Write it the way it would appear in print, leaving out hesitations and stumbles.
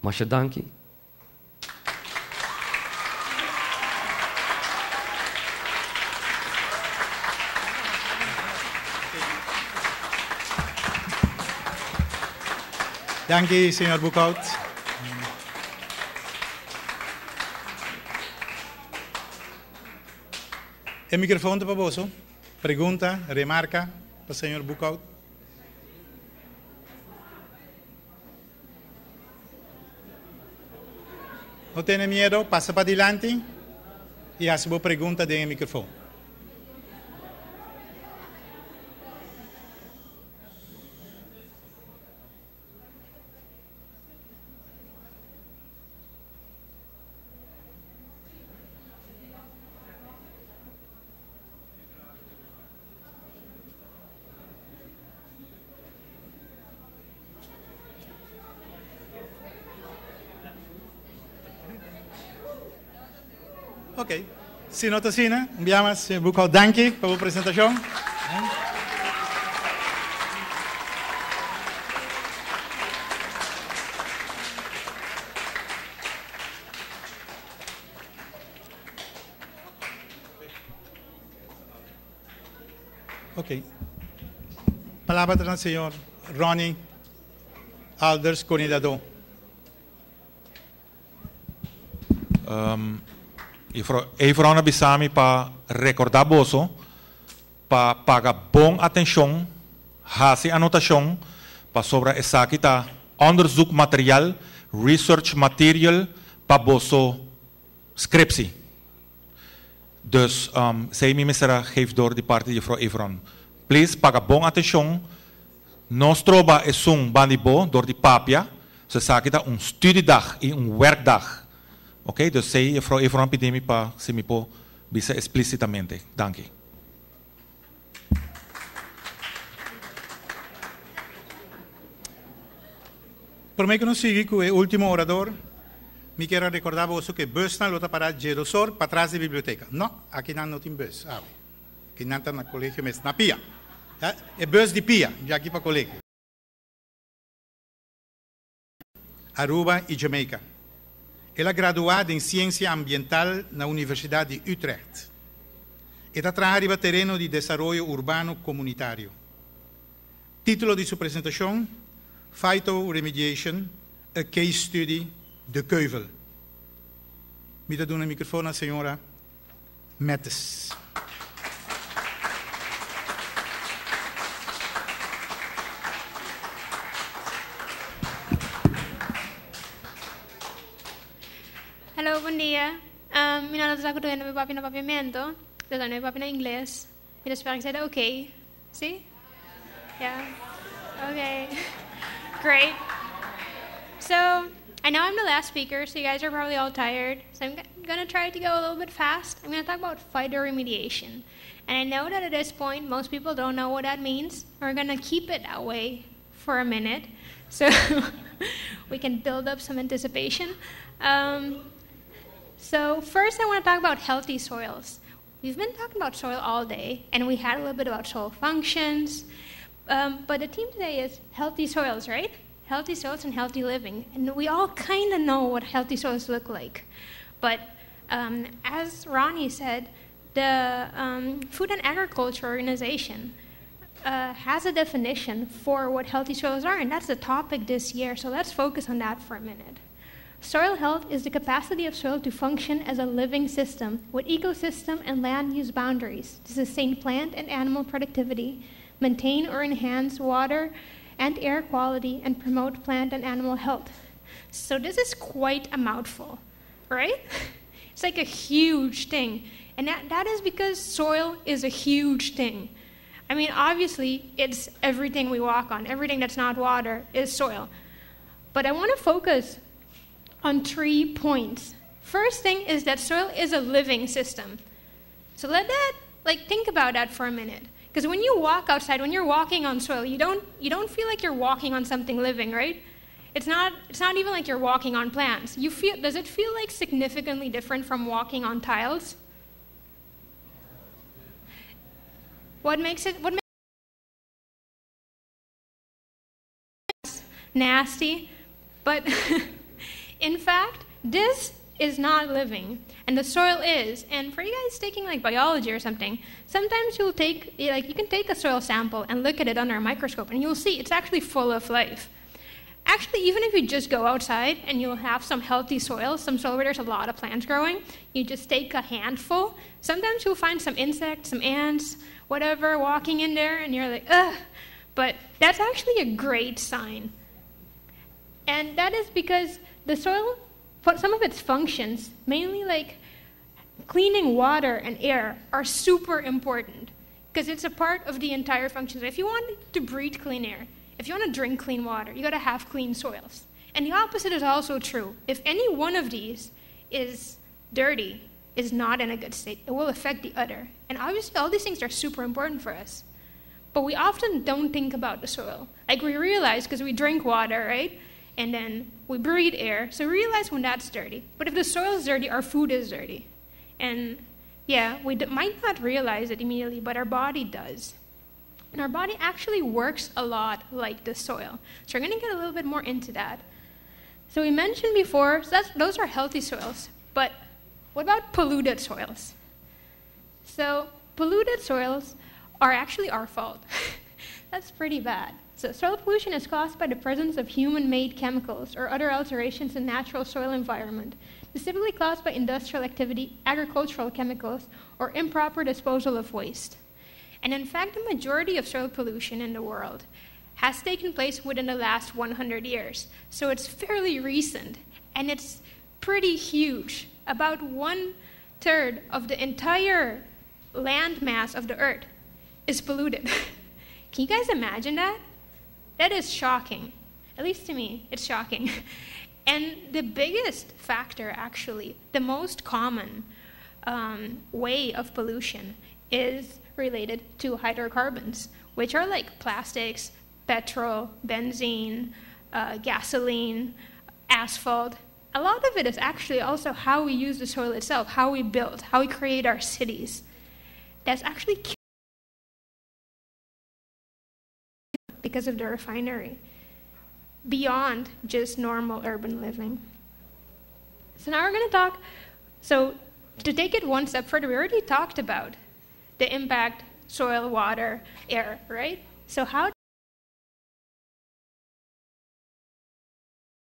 Masha danki. Dank u, senhor Boekhoudt. El microfoon para vos. Pregunta, remarca para el señor Boekhoudt. No tiene miedo, pasa para adelante y hace una pregunta en el micrófono. Ok. Si no está así, enviamos, señor Boekhoudt, dank u por la presentación. Ok. Palabra para el señor Ronnie Alders, coordinador. Eu vou na bisami para recordar boso, para pagar bom atenção, fazer anotação, para sobre essa aqui tá onderzoek material, research material, para boso scriptie. Dus sei me será geef door die parte de Mevrouw Evron. Please pagar bom atenção. Nós troba é bandibo door die papia, so essa aqui tá studiedag e werkdag. Ok, dus sei, mevrouw Evron pedimi para se me pô bisa explicitamente. Dank u. Por mim que não siga com o último orador, me quero recordar você que bus não está para Gerosor, para trás da biblioteca. Não, aqui não tem bus. Aqui não está no colégio, mas na Pia. É bus de Pia, já aqui para o colégio. Aruba e Jamaica. Ela é graduada em Ciência Ambiental na Universidade de Utrecht. Ela trabalha no terreno de desenvolvimento urbano comunitário. Título de sua apresentação: Bioremediation, a case study de Ceuvel. Me dá um microfone à senhora Mettes. Hello, buen día. Mi nombre es Jacob, no me papi no papiamento. Entonces no me papi en inglés. Y espero que sea okay. ¿Sí? Yeah. Okay. Great. So, I know I'm the last speaker, so you guys are probably all tired. So I'm going to try to go a little bit fast. I'm going to talk about phytoremediation. And I know that at this point, most people don't know what that means. We're going to keep it that way for a minute, so we can build up some anticipation. So first I want to talk about healthy soils. We've been talking about soil all day, and we had a little bit about soil functions, but the theme today is healthy soils, right? Healthy soils and healthy living. And we all kind of know what healthy soils look like. But as Ronnie said, the Food and Agriculture Organization has a definition for what healthy soils are, and that's the topic this year, so let's focus on that for a minute. Soil health is the capacity of soil to function as a living system with ecosystem and land use boundaries to sustain plant and animal productivity, maintain or enhance water and air quality, and promote plant and animal health. So this is quite a mouthful, right? It's like a huge thing. And that is because soil is a huge thing. I mean, obviously, it's everything we walk on. Everything that's not water is soil. But I want to focus on 3 points. First thing is that soil is a living system. So think about that for a minute. Because when you walk outside, when you're walking on soil, you don't feel like you're walking on something living, right? It's not even like you're walking on plants. Does it feel like significantly different from walking on tiles? What makes it nasty? But In fact, this is not living, and the soil is. And for you guys taking like biology or something, sometimes you can take a soil sample and look at it under a microscope, and you'll see it's actually full of life. Actually, even if you just go outside and you'll have some healthy soil, some soil where there's a lot of plants growing, you just take a handful, sometimes you'll find some insects, some ants, whatever, walking in there, and you're like, ugh. But that's actually a great sign. And that is because the soil, some of its functions, mainly like cleaning water and air, are super important because it's a part of the entire function. If you want to breathe clean air, if you want to drink clean water, you got to have clean soils. And the opposite is also true. If any one of these is dirty, is not in a good state, it will affect the other. And obviously, all these things are super important for us. But we often don't think about the soil. Like we realize, because we drink water, right? And then we breathe air, so we realize when that's dirty. But if the soil is dirty, our food is dirty. And yeah, we might not realize it immediately, but our body does. And our body actually works a lot like the soil. So we're going to get a little bit more into that. So we mentioned before, so those are healthy soils. But what about polluted soils? So polluted soils are actually our fault. That's pretty bad. So soil pollution is caused by the presence of human-made chemicals or other alterations in natural soil environment. It's typically caused by industrial activity, agricultural chemicals, or improper disposal of waste. And in fact, the majority of soil pollution in the world has taken place within the last 100 years. So it's fairly recent, and it's pretty huge. About 1/3 of the entire land mass of the earth is polluted. Can you guys imagine that? That is shocking. At least to me, it's shocking. And the biggest factor, actually, the most common way of pollution is related to hydrocarbons, which are like plastics, petrol, benzene, gasoline, asphalt. A lot of it is actually also how we use the soil itself, how we build, how we create our cities. That's actually because of the refinery, beyond just normal urban living. So now we're going to talk, so to take it one step further, we already talked about the impact, soil, water, air, right? So how